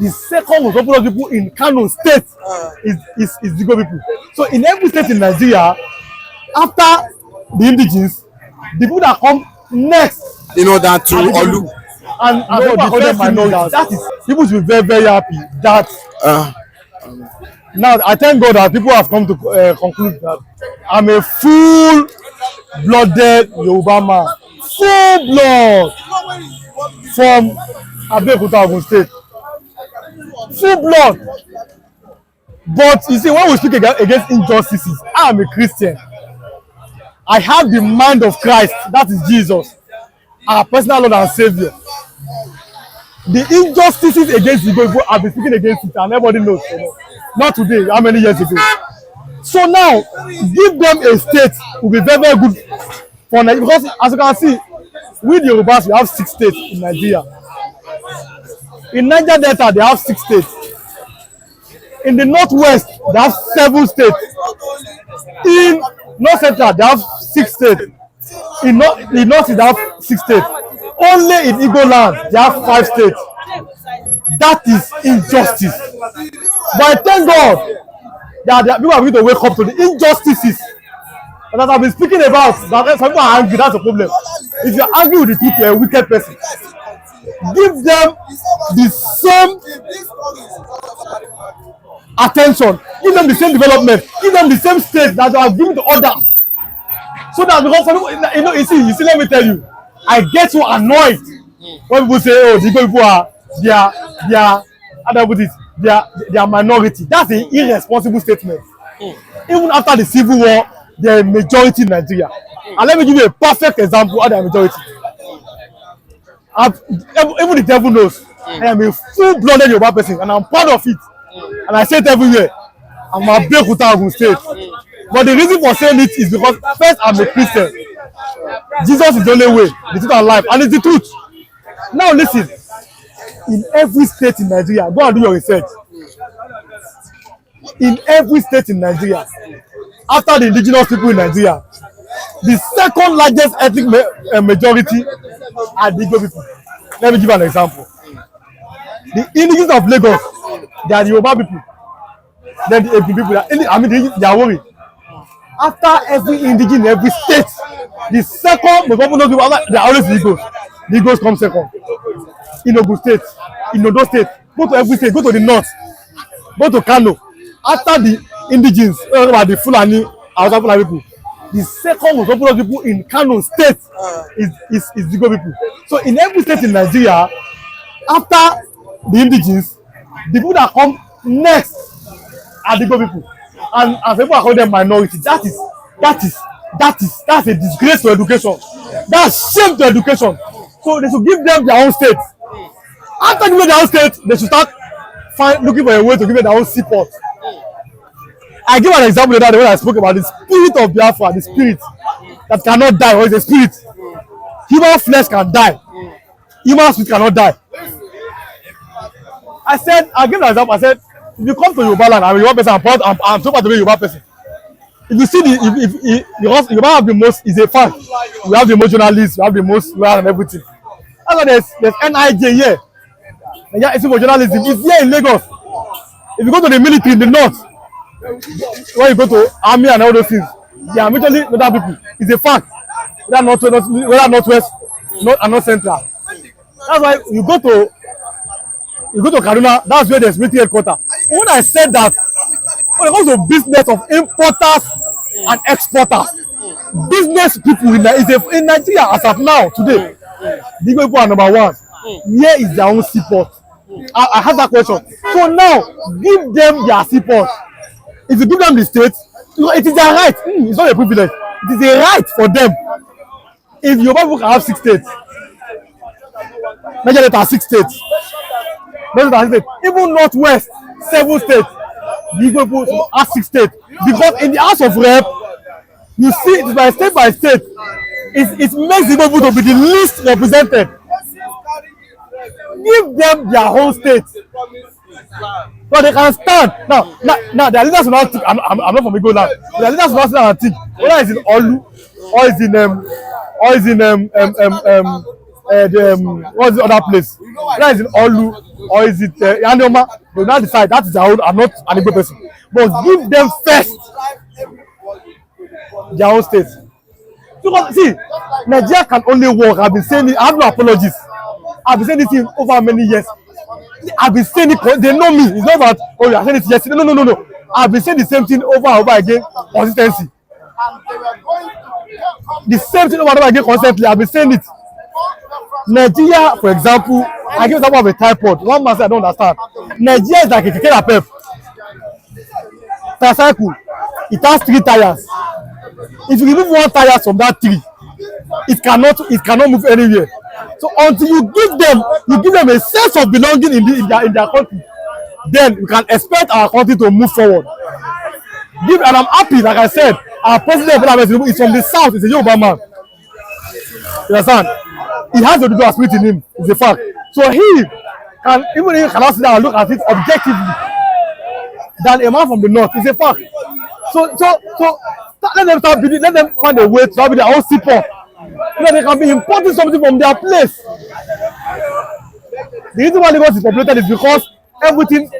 The second most populous people in Kano State is Igbo people. So in every state in Nigeria, after the indigenes, the people that come next, you know, that to Orlu. And no, the minorities. That is, people should be very, very happy that now I thank God that people have come to conclude that I'm a full-blooded Yoruba man, full blood from Abeokuta, Ogun State, full blood. But you see, when we speak against injustices, I am a Christian. I have the mind of Christ, that is Jesus, our personal Lord and Savior. The injustices against Igbo people, I've been speaking against it, and everybody knows. You know, not today, how many years ago? So now, give them a state will be very, very good for Nigeria, because as you can see, with the Yorubas, we have 6 states in Nigeria. In Niger Delta, they have 6 states. In the Northwest, they have 7 states. In North Central, they have 6 states. In the North, they have 6 states. Only in Igbo land, they have 5 states. That is injustice. But I thank God that people are going to wake up to the injustices that I've been speaking about. That some people are angry, that's a problem. If you're angry with the truth, you're a wicked person. Give them the same attention, give them the same development, give them the same state that you are giving to others. So that, because some people, you see, let me tell you, I get so annoyed when people say, oh, the Igbo people are, they are, how do I put it, they are minority. That's an irresponsible statement. Even after the Civil War, they are a majority in Nigeria. And let me give you a perfect example how they are a majority. Even the devil knows I am a full-blooded Yoruba person, and I'm proud of it. And I say it everywhere. I'm a Abeokuta, Ogun State. But the reason for saying it is because, first, I'm a Christian. Jesus is the only way, the truth and life, and it's the truth. Now listen, in every state in Nigeria, go and do your research. In every state in Nigeria, after the indigenous people in Nigeria, the second largest ethnic majority are the Igbo people. Let me give you an example. The indigenes of Lagos, they are the Yoruba people. Then the Ekpa people, they are worried. After every indigene in every state, the second most popular people, they are always the Igbos. The Igbos come second. In Ogun State, in Odo State, go to every state, go to the north, go to Kano. After the indigenes, the Fulani, Hausa Fulani people, the second most popular people in Kano State is the Igbo people. So in every state in Nigeria, after the indigenes, the people that come next are the Igbo people. And as people are calling them minority, that's a disgrace to education. That's shame to education. So they should give them their own state. After giving their own state, they should start looking for a way to give them their own seaport. I give an example of that when I spoke about the spirit of Biafra, the spirit that cannot die, or is a spirit. Human flesh can die. Human spirit cannot die. I give an example. I said, if you come to Yoruba land, I'm a Yoruba person, I'm so proud to be a Yoruba person. If you see Yoruba have the most, is a fact. We have the emotionalists, we have the most loyal and everything. That's why there's NIJ here. It's journalism. It's here in Lagos. If you go to the military in the north, when you go to army and all those things, they are majorly other people. It's a fact. Whether northwest, north and north central. That's why you go to Kaduna, that's where there's military headquarters. When I said that, when it comes to business of importers and exporters, business people in Nigeria as of now, today, the people are number 1. Where is their own seaport? I have that question. So now, give them their seaport. If you give them the state, it is their right. It's not a privilege. It is a right for them. If Yoruba people can have 6 states, Nigeria has 6 states. Even Northwest, 7 states. The Igbo people have 6 states. Because in the House of Rep, you see it by state, it makes the Igbo people to be the least represented. Give them their own state. So they can stand. Now their leaders will not think, I'm not from Igbo land. Their leaders will not stand and think, whether it's in Orlu, or it's in what's the other place? Whether it's in Orlu or is it Yandoma, they will not decide that is their own and not an Igbo person. But give them first their own state. Because see, Nigeria can only work. I've been saying it. I have no apologies. I've been saying this thing over many years. I've been saying it. They know me. It's not that oh you are saying it yesterday. No. I've been saying the same thing over and over again. Consistency. The same thing over and over again constantly. I've been saying it. Nigeria, for example, I give example of a tripod. One man said I don't understand. Nigeria is like a keke napep. Tricycle. It has 3 tires. If you remove 1 tire from that 3, it cannot move anywhere. So until you give them a sense of belonging in their country, then we can expect our country to move forward. And I'm happy, like I said, our president is from the south. He's a Yoruba man. You understand? He has the Yoruba spirit in him. It's a fact. So he can, even if he cannot sit down and look at it objectively, than a man from the north. It's a fact. So let them start building. Let them find a way to have their own support. So they can be importing something from their place. The reason why Lagos is populated is because everything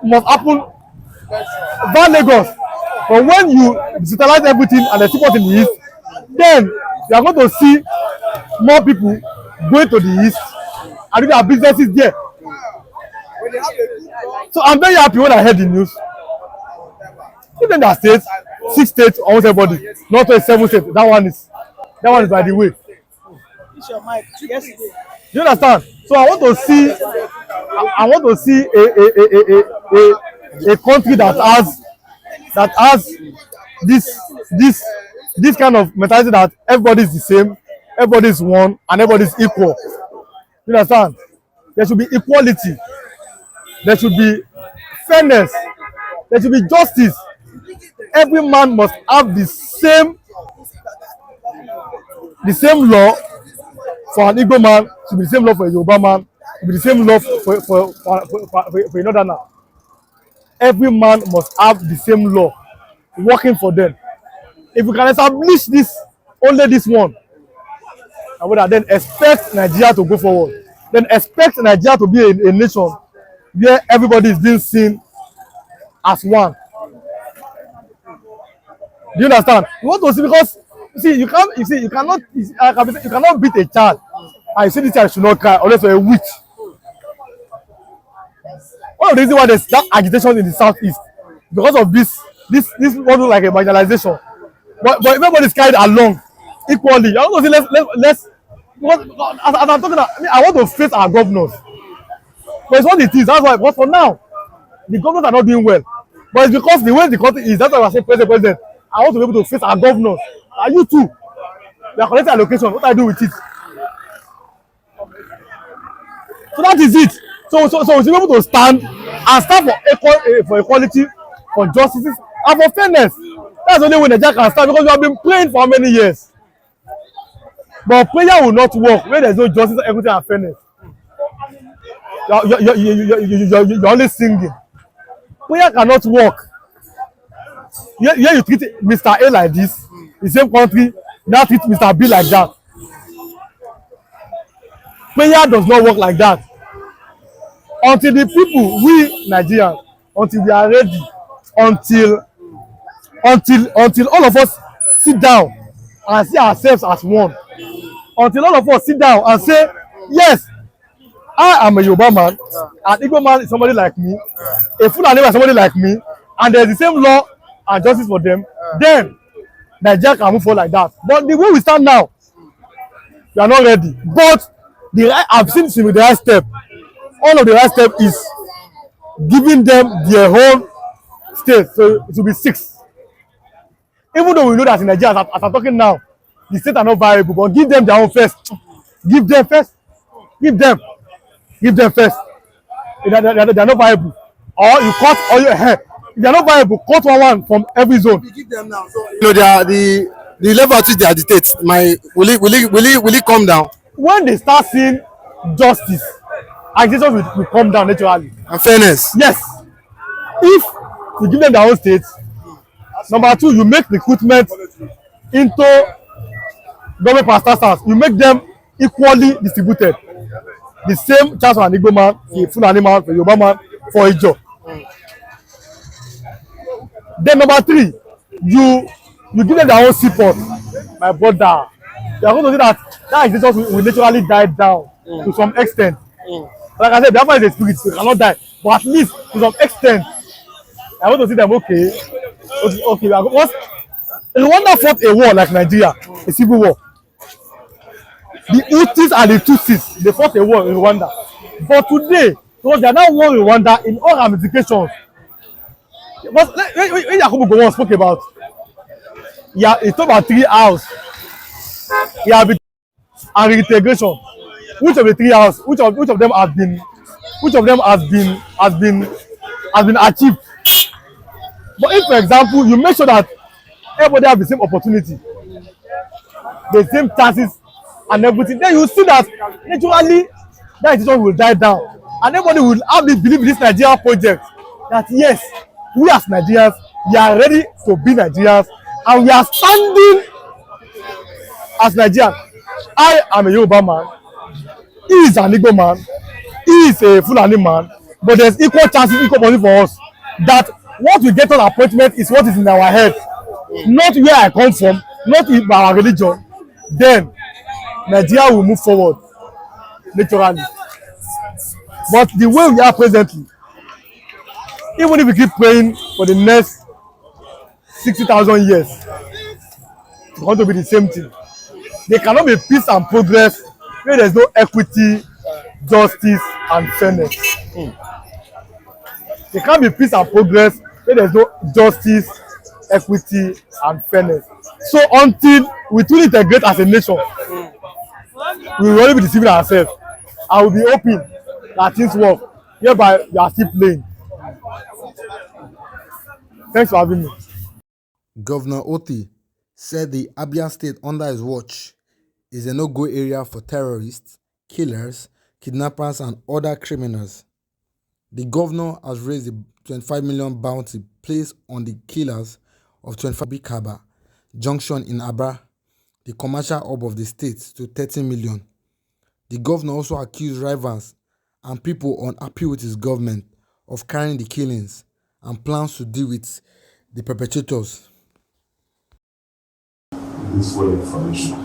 must happen via Lagos. But when you digitalize everything and the support in the east, then you are going to see more people going to the east and doing their businesses there. So I'm very happy when I heard the news. Even that states, 6 states, almost everybody, not 7 states. That one is by the way. You understand? So I want to see a country that has this kind of mentality that everybody is the same, everybody is one, and everybody is equal. You understand? There should be equality. There should be fairness. There should be justice. Every man must have the same law. For an Igbo man, should be the same law for a Yoruba man, should be the same law for another man. Every man must have the same law working for them. If we can establish this, only this one, and then expect Nigeria to go forward. Then expect Nigeria to be a nation where everybody is being seen as one. Do you understand? You want to see, because you cannot beat a child and you say this child should not cry unless you're a witch. One of the reasons why there's that agitation in the southeast, because of this what looks like a marginalization. But everybody is carried along equally. I want to say let's as I'm talking about, I want to face our governors. But it's what it is. That's why, because for now, the governors are not doing well. But it's because the way the country is, that's why I say president. I want to be able to face our governors. Are you too? They are collecting allocation. What do I do with it? So that is it. So we should be able to stand for equality, for justice, and for fairness. That's the only way Nigeria can stand, because we have been praying for how many years. But prayer will not work when there is no justice, equity, and fairness. You're only singing. Prayer cannot work. Here you treat Mr. A like this, the same country, now treat Mr. B like that. Prayer does not work like that. Until the people, we Nigerians, until we are ready, until all of us sit down and see ourselves as one, until all of us sit down and say, yes, I am a Yoruba man, an Igbo man is somebody like me, a Fulani is somebody like me, and there's the same law and justice for them, then Nigeria can move forward like that. But the way we stand now, we are not ready. But I've seen the right step. All of the right step is giving them their own state, so it will be 6. Even though we know that in Nigeria, as I'm talking now, the states are not viable, but give them their own first. Give them first. Give them first. They are not viable. Or you cut all your hair. If they are not viable, cut one from every zone. You give them now. So, you know, they are the level at which they agitate. Will it come down? When they start seeing justice, agitation will come down naturally. And fairness. Yes. If you give them their own states, number 2, you make recruitment into government parastatals. You make them equally distributed. The same chance for an Igbo man, for a Fulani man, for a Yoruba man, for a job. Then number 3, you give them their own support, my brother. You are going to see that institution will naturally die down to some extent. Like I said, Biafra is a spirit, you cannot die, but at least to some extent, I want to see them okay. Once Rwanda fought a war like Nigeria, a civil war. The Hutus and the Tutsis, they fought a war in Rwanda. But today, because they are now war in Rwanda in all ramifications. But when Yakubu Gowon spoke about, he talked about 3 hours. He has been and reintegration. Which of the 3 hours? Which of them has been achieved? But if, for example, you make sure that everybody have the same opportunity, the same chances and everything, then you see that naturally that institution will die down, and everybody will have this belief in this Nigeria project that yes, we as Nigerians, we are ready to be Nigerians, and we are standing as Nigerians. I am a Yoruba man, he is an Igbo man, he is a Fulani man, but there's equal chances, equal money for us. That what we get on appointment is what is in our head, not where I come from, not in our religion. Then Nigeria will move forward naturally. But the way we are presently, even if we keep praying for the next 60,000 years, it's going to be the same thing. There cannot be peace and progress where there is no equity, justice, and fairness. There can't be peace and progress where there is no justice, equity, and fairness. So until we truly integrate as a nation, we will only be deceiving ourselves. I will be hoping that things work. Hereby, we are still playing. Thanks for having me. Governor Oti said the Abia state under his watch is a no-go area for terrorists, killers, kidnappers, and other criminals. The governor has raised a 25 million bounty placed on the killers of 25 Bikaba Junction in Aba, the commercial hub of the state, to 30 million. The governor also accused rivals and people unhappy with his government of carrying the killings and plans to deal with the perpetrators. This full information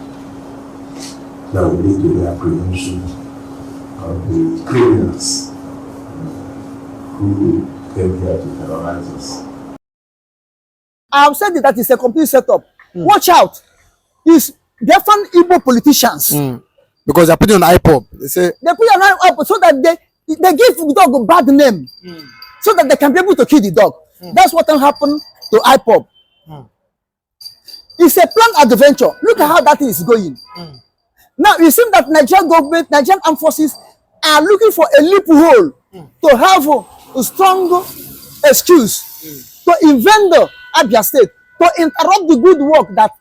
that will lead to the apprehension of the criminals who came here to terrorize us. I've said that it's a complete setup. Watch out. It's different Igbo politicians. Because they're putting on IPOB. They put it on IPOB so that they give the dog a bad name. So that they can be able to kill the dog. That's what will happen to IPOB. It's a planned adventure. Look at how that is going. Now, it seems that Nigerian government, Nigerian armed forces are looking for a loophole to have a strong excuse to invade Abia State, to interrupt the good work that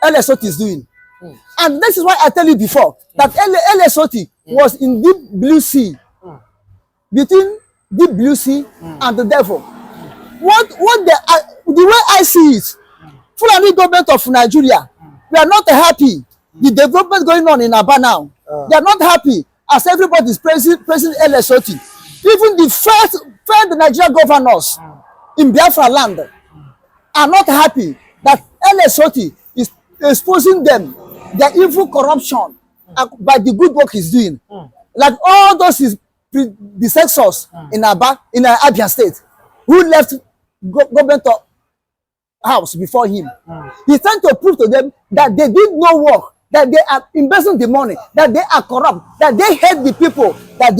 alexotti is doing. And this is why I tell you before that alexotti was in deep blue sea, between deep blue sea and the devil. The way I see it, Fulani government of Nigeria, we are not happy. The development going on in Aba now, they are not happy as everybody is praising alexotti. Even the first Nigerian governors in Biafra land are not happy that alexotti is exposing them, their evil corruption by the good work he's doing. Like all those his predecessors in Abia State who left government house before him. He's trying to prove to them that they did no work, that they are investing the money, that they are corrupt, that they hate the people, that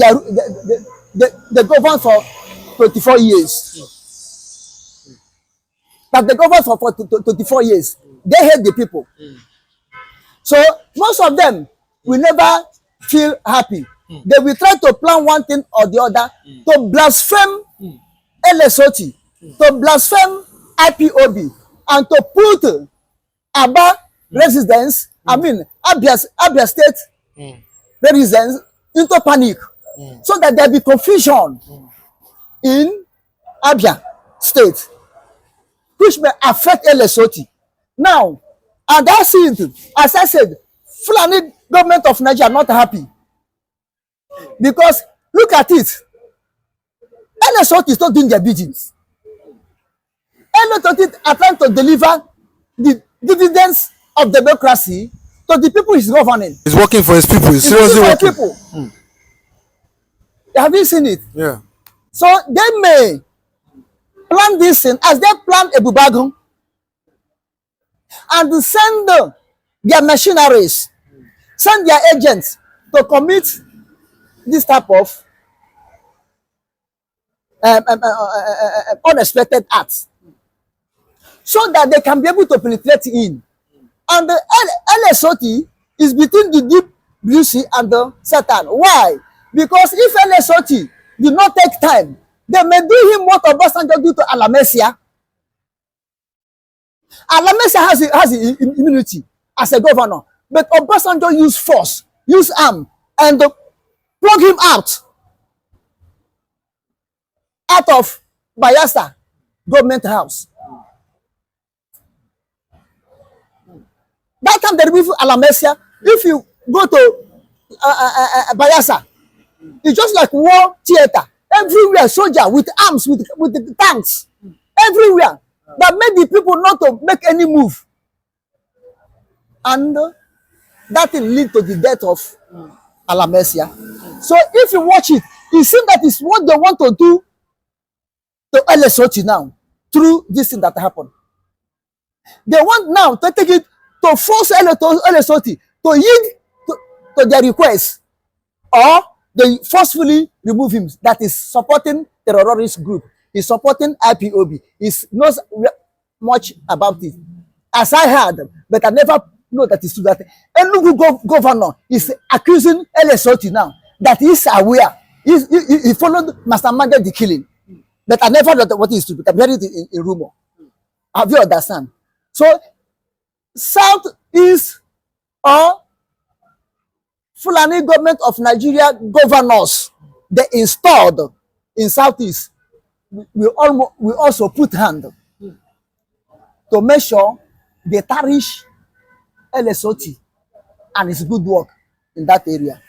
they govern for 24 years. That they govern for 24 years. They hate the people. So most of them will never feel happy. They will try to plan one thing or the other to blaspheme alexotti, to blaspheme IPOB, and to put Aba residents, Abia State residents into panic, so that there be confusion in Abia State, which may affect alexotti. Now, and that's it. As I said, Fulani government of Nigeria not happy because look at it. Alexotti is not doing their business. Alexotti are trying to deliver the dividends of democracy to the people he's governing. He's working for his people. He's seriously working. People. Have you seen it? Yeah. So they may plan this thing as they plan a bubagun and send their machineries, send their agents to commit this type of unexpected acts so that they can be able to penetrate in. And the alexotti is between the deep blue sea and the Satan. Why? Because if alexotti did not take time, they may do him what Obasanjo do to Alamesia. Alamesia has immunity as a governor, but Obasanjo used force, used arm, and plug him out of Bayelsa government house. That time they remove Alamesia. If you go to Bayelsa, it's just like war theater. Everywhere, soldier with arms, with the tanks, everywhere. That made the people not to make any move. And that will lead to the death of Alamesia. So if you watch it, it seems that it's what they want to do to alexotti now through this thing that happened. They want now to take it to force alexotti to yield to their request, or they forcefully remove him. That is supporting terrorist group. He's supporting IPOB. He knows much about it. As I heard, but I never know that it's true. That Enugu governor is accusing alexotti now that he's aware. He followed masterminded the killing. But I never know what is true. But I'm hearing it in rumor. Have you understand? So, Southeast or Fulani government of Nigeria governors they installed in Southeast we also put hand to make sure they tarnish alexotti and his good work in that area.